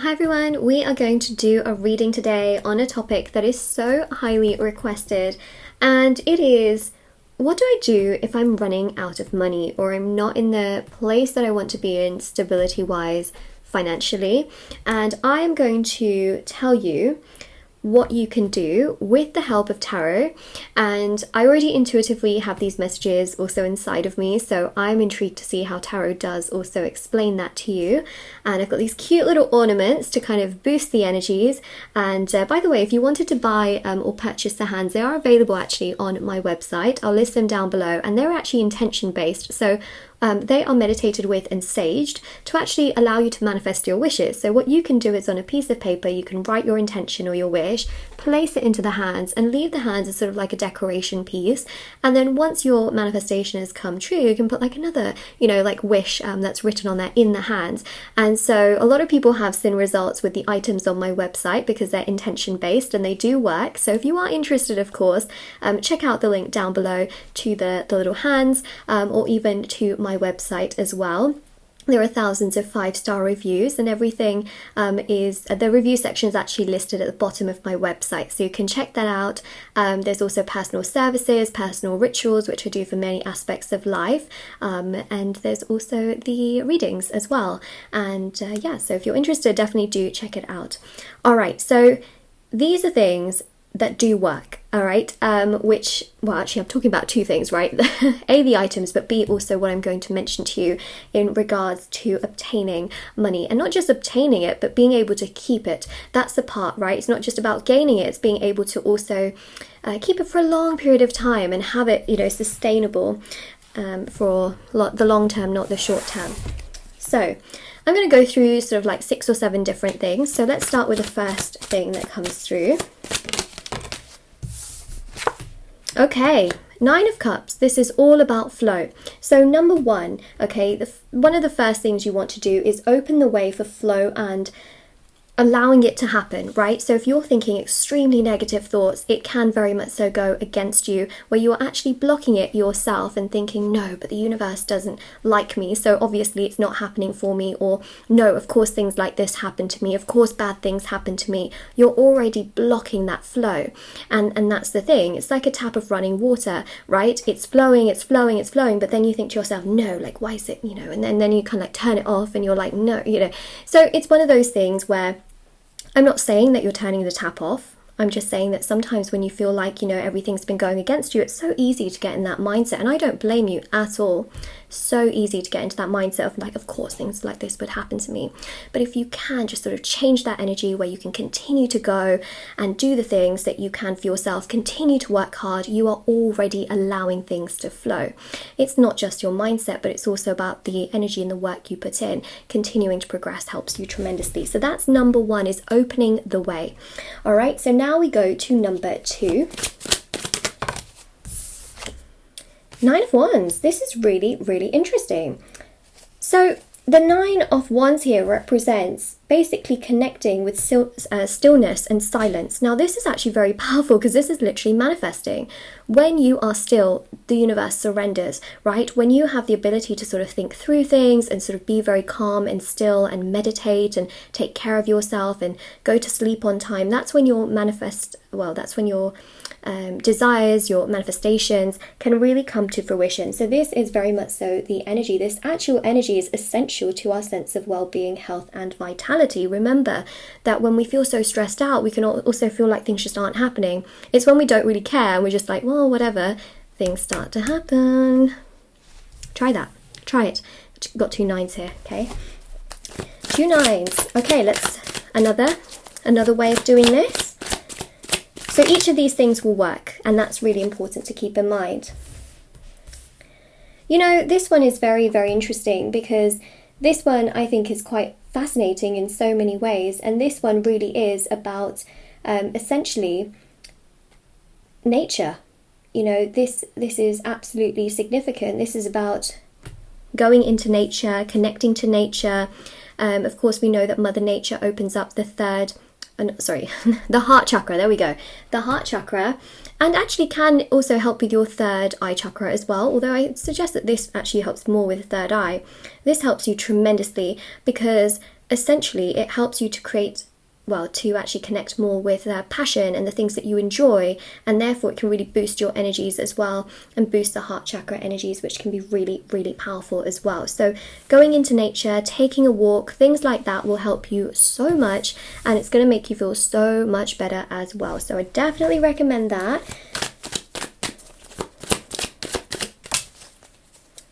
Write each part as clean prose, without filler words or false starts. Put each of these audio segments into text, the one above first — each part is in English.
Hi everyone, we are going to do a reading today on a topic that is so highly requested, and it is, what do I do if I'm running out of money or I'm not in the place that I want to be in stability-wise financially? And I am going to tell you what you can do with the help of tarot, and I already intuitively have these messages also inside of me, so I'm intrigued to see how tarot does also explain that to you. And I've got these cute little ornaments to kind of boost the energies. And by the way, if you wanted to buy or purchase the hands, they are available actually on my website. I'll list them down below, and they're actually intention based, so they are meditated with and saged to actually allow you to manifest your wishes. So what you can do is, on a piece of paper, you can write your intention or your wish, place it into the hands, and leave the hands as sort of like a decoration piece. And then once your manifestation has come true, you can put like another, like wish that's written on there in the hands. And so a lot of people have seen results with the items on my website because they're intention based and they do work. So if you are interested, of course, check out the link down below to the little hands, or even to my website as well. There are thousands of 5-star reviews, and everything is, the review section is actually listed at the bottom of my website, so you can check that out. There's also personal services, personal rituals, which I do for many aspects of life, and there's also the readings as well. And so if you're interested, definitely do check it out. Alright, so these are things that do work, all right, which, well, actually I'm talking about two things, right? A, the items, but B, also what I'm going to mention to you in regards to obtaining money, and not just obtaining it, but being able to keep it. That's the part, right? It's not just about gaining it, it's being able to also keep it for a long period of time and have it, sustainable for the long term, not the short term. So I'm going to go through sort of like 6 or 7 different things. So let's start with the first thing that comes through. Okay, 9 of Cups. This is all about flow. So number 1, okay, one of the first things you want to do is open the way for flow and allowing it to happen, right? So if you're thinking extremely negative thoughts, it can very much so go against you, where you are actually blocking it yourself and thinking, no, but the universe doesn't like me, so obviously it's not happening for me, or no, of course things like this happen to me, of course bad things happen to me. You're already blocking that flow, and that's the thing. It's like a tap of running water, right? It's flowing, but then you think to yourself, no, like, why is it, and then you kind of like turn it off and you're like, no, So it's one of those things where I'm not saying that you're turning the tap off. I'm just saying that sometimes when you feel like, everything's been going against you, it's so easy to get in that mindset. And I don't blame you at all. So easy to get into that mindset of like, of course things like this would happen to me. But if you can just sort of change that energy where you can continue to go and do the things that you can for yourself, continue to work hard, you are already allowing things to flow. It's not just your mindset, but it's also about the energy and the work you put in. Continuing to progress helps you tremendously. So that's number 1, is opening the way. All right, so now we go to number 2. 9 of Wands. This is really, really interesting. So the 9 of Wands here represents basically connecting with stillness and silence. Now this is actually very powerful because this is literally manifesting. When you are still, the universe surrenders, right? When you have the ability to sort of think through things and sort of be very calm and still and meditate and take care of yourself and go to sleep on time, that's when your desires, your manifestations can really come to fruition. So this is very much so the energy. This actual energy is essential to our sense of well-being, health and vitality. Remember that when we feel so stressed out, we can also feel like things just aren't happening. It's when we don't really care and we're just like, well, whatever, things start to happen. Try that. Try it. Got 2 9s here, okay? 2 9s. Okay, let's another way of doing this. So each of these things will work, and that's really important to keep in mind. This one is very, very interesting because this one I think is quite fascinating in so many ways, and this one really is about essentially nature. This is absolutely significant. This is about going into nature, connecting to nature. Of course, we know that Mother Nature opens up the the heart chakra, there we go, the heart chakra, and actually can also help with your third eye chakra as well, although I suggest that this actually helps more with the third eye. This helps you tremendously because essentially it helps you to create, well, to actually connect more with passion and the things that you enjoy, and therefore it can really boost your energies as well, and boost the heart chakra energies, which can be really, really powerful as well. So going into nature, taking a walk, things like that will help you so much, and it's going to make you feel so much better as well. So I definitely recommend that.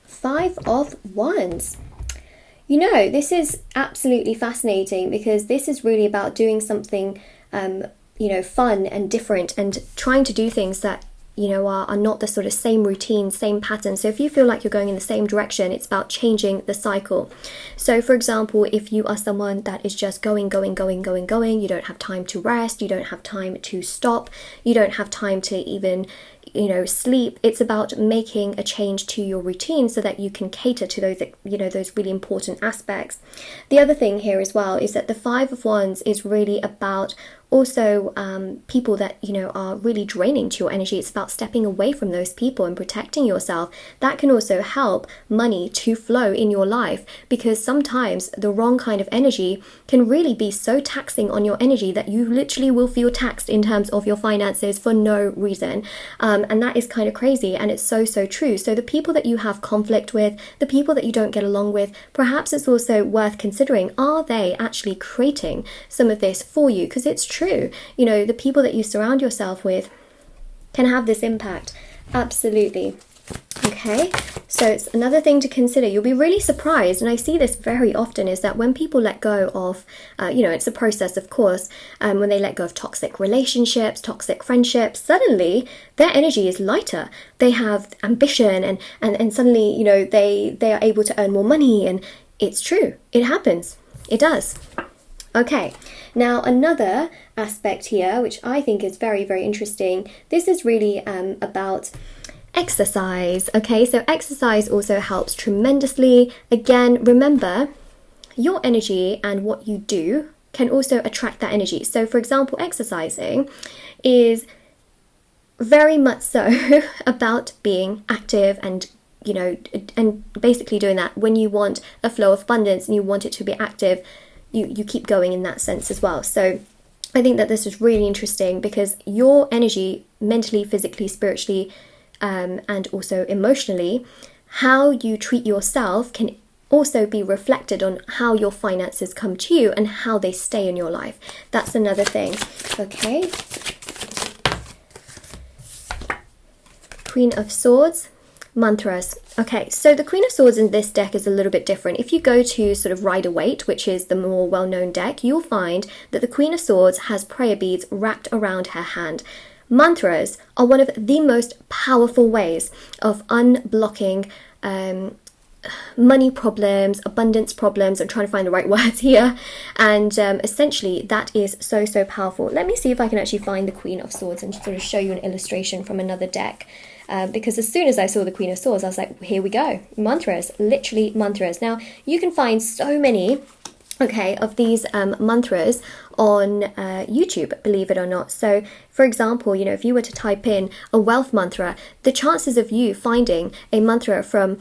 5 of Wands. You know, this is absolutely fascinating, because this is really about doing something, you know, fun and different, and trying to do things that, you know, are not the sort of same routine, same pattern. So if you feel like you're going in the same direction, it's about changing the cycle. So for example, if you are someone that is just going, you don't have time to rest, you don't have time to stop, you don't have time to even, you know, sleep. It's about making a change to your routine so that you can cater to those, you know, those really important aspects. The other thing here as well is that the 5 of Wands is really about also people that, you know, are really draining to your energy. It's about stepping away from those people and protecting yourself. That can also help money to flow in your life, because sometimes the wrong kind of energy can really be so taxing on your energy that you literally will feel taxed in terms of your finances for no reason. And that is kind of crazy, and it's so true. So the people that you have conflict with, the people that you don't get along with, perhaps it's also worth considering, are they actually creating some of this for you? Because it's true, you know, the people that you surround yourself with can have this impact. Absolutely. Okay, so it's another thing to consider. You'll be really surprised, and I see this very often, is that when people let go of, you know, it's a process, of course, when they let go of toxic relationships, toxic friendships, suddenly their energy is lighter. They have ambition, and suddenly, you know, they are able to earn more money, and it's true. It happens. It does. Okay, now another aspect here, which I think is very, very interesting. This is really about exercise. Okay, so exercise also helps tremendously. Again, remember, your energy and what you do can also attract that energy. So for example, exercising is very much so about being active and, you know, and basically doing that. When you want a flow of abundance and you want it to be active, you keep going in that sense as well. So I think that this is really interesting, because your energy, mentally, physically, spiritually, and also emotionally, how you treat yourself can also be reflected on how your finances come to you and how they stay in your life. That's another thing. Okay. Queen of Swords. Mantras. Okay, so the Queen of Swords in this deck is a little bit different. If you go to sort of Rider-Waite, which is the more well-known deck, you'll find that the Queen of Swords has prayer beads wrapped around her hand. Mantras are one of the most powerful ways of unblocking money problems, abundance problems. I'm trying to find the right words here. And essentially, that is so powerful. Let me see if I can actually find the Queen of Swords and sort of show you an illustration from another deck. Because as soon as I saw the Queen of Swords, I was like, here we go. Mantras, literally mantras. Now, you can find so many, okay, of these mantras on YouTube, believe it or not. So, for example, you know, if you were to type in a wealth mantra, the chances of you finding a mantra from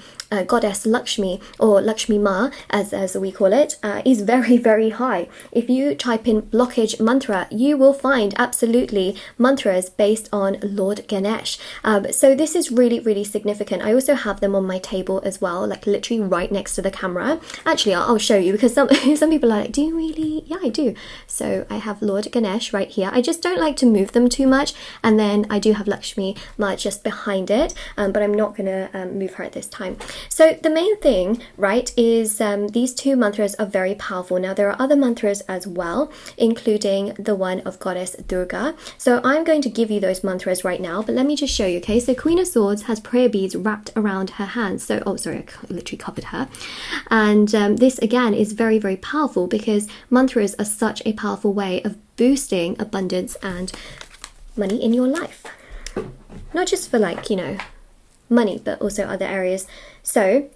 goddess Lakshmi, or Lakshmi Ma, as we call it, is very high. If you type in blockage mantra, you will find absolutely mantras based on Lord Ganesh. So this is really significant. I also have them on my table as well, like literally right next to the camera. Actually, I'll show you, because some people are like, do you really? Yeah, I do. So I have Lord Ganesh right here. I just don't like to move them too much, and then I do have Lakshmi Ma just behind it, but I'm not gonna move her at this time. So the main thing, right, is these two mantras are very powerful. Now there are other mantras as well, including the one of goddess Durga. So I'm going to give you those mantras right now, but let me just show you. Okay, so Queen of Swords has prayer beads wrapped around her hands. So, oh sorry, I literally covered her. And this again is very powerful, because mantras are such a powerful way of boosting abundance and money in your life. Not just for, like, you know, money, but also other areas. So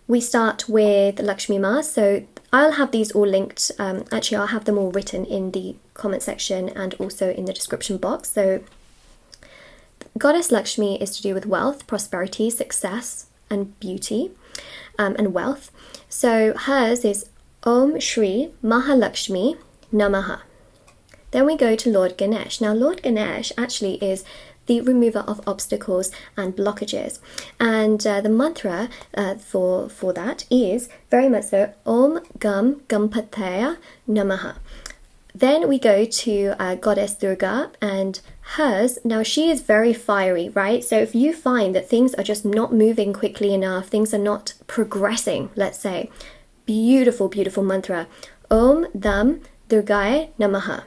we start with Lakshmi Ma. So I'll have these all linked. Actually, I'll have them all written in the comment section and also in the description box. So Goddess Lakshmi is to do with wealth, prosperity, success, and beauty, and wealth. So hers is Om Shri Maha Lakshmi Namaha. Then we go to Lord Ganesh. Now, Lord Ganesh actually is the remover of obstacles and blockages. And the mantra for that is very much so Om Gam Ganapaythe Namaha. Then we go to Goddess Durga, and hers, now she is very fiery, right? So if you find that things are just not moving quickly enough, things are not progressing, let's say, beautiful, beautiful mantra. Om Dum Durgaya Namaha.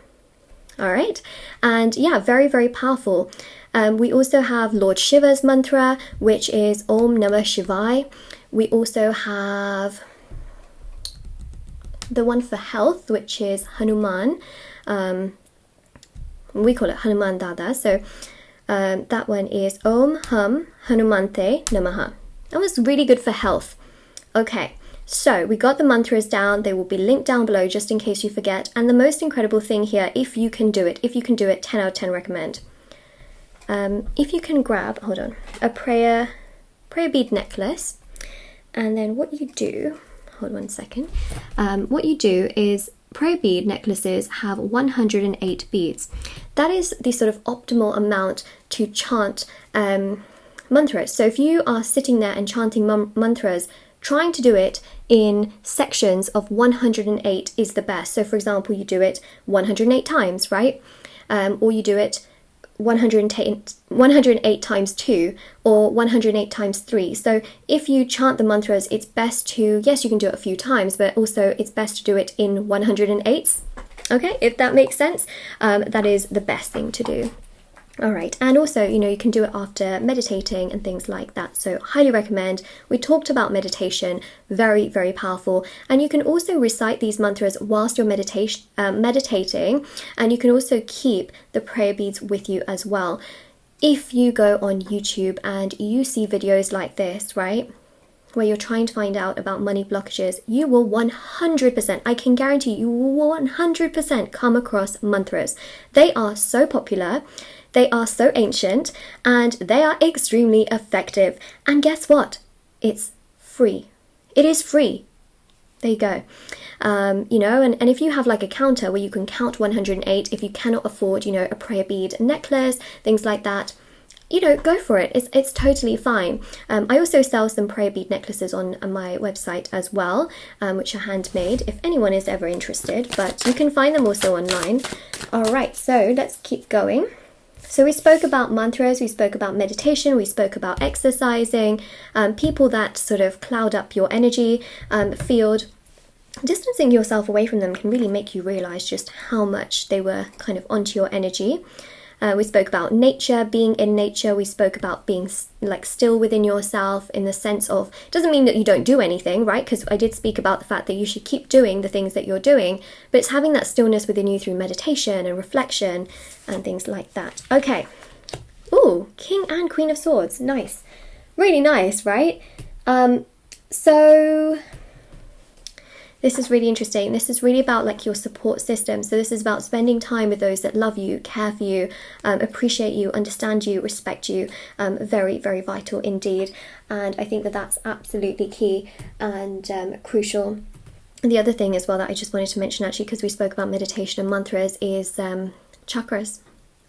All right, and yeah, very, very powerful. We also have Lord Shiva's mantra, which is Om Namah Shivaya. We also have the one for health, which is Hanuman. We call it Hanuman Dada. So that one is Om Hum Hunumante Namaha. That was really good for health. Okay. So we got the mantras down. They will be linked down below just in case you forget. And the most incredible thing here, if you can do it, 10 out of 10 recommend. If you can grab, hold on, a prayer bead necklace, and then what you do, hold on 1 second. What you do is prayer bead necklaces have 108 beads. That is the sort of optimal amount to chant mantras. So if you are sitting there and chanting mantras, trying to do it in sections of 108 is the best. So for example, you do it 108 times, right? Or you do it 108 times 2 or 108 times 3. So if you chant the mantras, it's best to, yes, you can do it a few times, but also it's best to do it in 108s. Okay, if that makes sense, that is the best thing to do. All right, and also, you can do it after meditating and things like that. So highly recommend. We talked about meditation, very, very powerful. And you can also recite these mantras whilst you're meditating, and you can also keep the prayer beads with you as well. If you go on YouTube and you see videos like this, right, where you're trying to find out about money blockages, you will 100%, I can guarantee you will 100% come across mantras. They are so popular. They are so ancient, and they are extremely effective. And guess what? It's free. It is free. There you go. And if you have like a counter where you can count 108, if you cannot afford, a prayer bead necklace, things like that, go for it. It's totally fine. I also sell some prayer bead necklaces on my website as well, which are handmade, if anyone is ever interested, but you can find them also online. All right, so let's keep going. So we spoke about mantras, we spoke about meditation, we spoke about exercising, people that sort of cloud up your energy field. Distancing yourself away from them can really make you realize just how much they were kind of onto your energy. We spoke about nature, being in nature. We spoke about being like still within yourself, in the sense of, doesn't mean that you don't do anything, right? Because I did speak about the fact that you should keep doing the things that you're doing, but it's having that stillness within you through meditation and reflection and things like that. Okay. Ooh, King and Queen of Swords. Nice. Really nice, right? So this is really interesting. This is really about like your support system. So this is about spending time with those that love you, care for you, appreciate you, understand you, respect you. Very, very vital indeed. And I think that that's absolutely key and crucial. And the other thing as well that I just wanted to mention, actually, because we spoke about meditation and mantras, is chakras.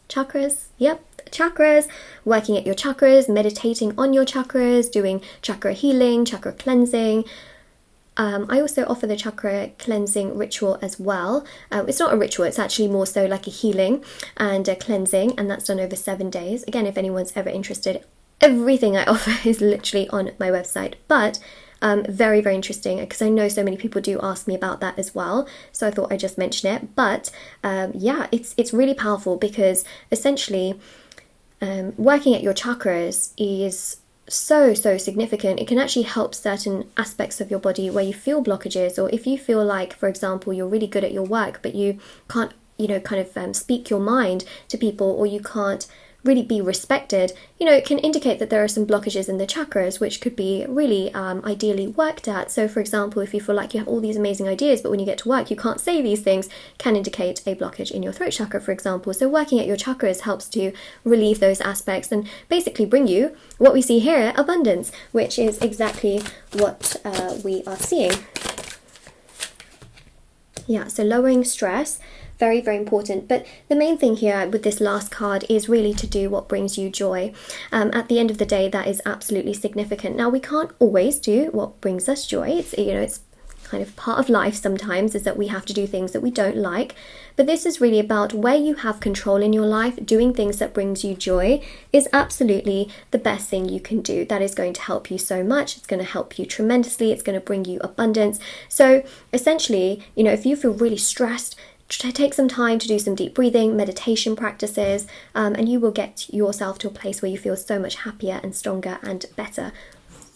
Chakras, yep, chakras, working at your chakras, meditating on your chakras, doing chakra healing, chakra cleansing. I also offer the chakra cleansing ritual as well. It's not a ritual, it's actually more so like a healing and a cleansing, and that's done over 7 days. Again, if anyone's ever interested, everything I offer is literally on my website. But very, very interesting, because I know so many people do ask me about that as well. So I thought I'd just mention it. But yeah, it's really powerful, because essentially working at your chakras is so significant. It can actually help certain aspects of your body where you feel blockages, or if you feel like, for example, you're really good at your work but you can't speak your mind to people, or you can't really be respected, it can indicate that there are some blockages in the chakras, which could be really ideally worked at. So for example, if you feel like you have all these amazing ideas but when you get to work you can't say these things, can indicate a blockage in your throat chakra, for example. So working at your chakras helps to relieve those aspects and basically bring you what we see here, abundance, which is exactly what we are seeing. Yeah, so lowering stress, very, very important. But the main thing here with this last card is really to do what brings you joy. At the end of the day, that is absolutely significant. Now, we can't always do what brings us joy. It's kind of part of life sometimes, is that we have to do things that we don't like. But this is really about where you have control in your life. Doing things that brings you joy is absolutely the best thing you can do. That is going to help you so much. It's going to help you tremendously. It's going to bring you abundance. So essentially, if you feel really stressed, take some time to do some deep breathing, meditation practices, and you will get yourself to a place where you feel so much happier and stronger and better.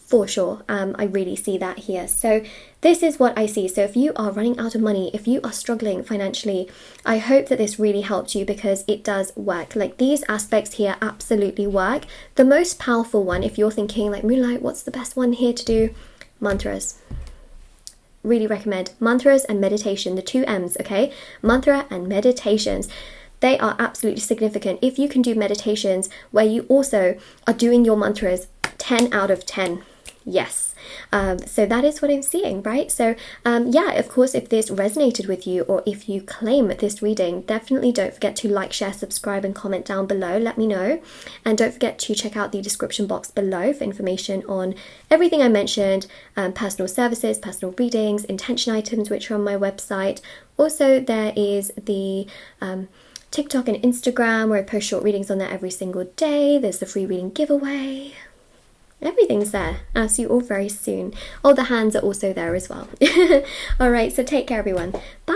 For sure. I really see that here. So this is what I see. So if you are running out of money, if you are struggling financially, I hope that this really helped you, because it does work. Like, these aspects here absolutely work. The most powerful one, if you're thinking like, Moonlight, what's the best one here to do? Mantras. Really recommend mantras and meditation, the 2 M's, okay? Mantra and meditations. They are absolutely significant. If you can do meditations where you also are doing your mantras, 10 out of 10. Yes. So that is what I'm seeing, right? So yeah, of course, if this resonated with you, or if you claim this reading, definitely don't forget to like, share, subscribe and comment down below. Let me know. And don't forget to check out the description box below for information on everything I mentioned, personal services, personal readings, intention items, which are on my website. Also, there is the TikTok and Instagram, where I post short readings on there every single day. There's the free reading giveaway. Everything's there. I'll see you all very soon. Oh, the hands are also there as well. All right, so take care, everyone. Bye.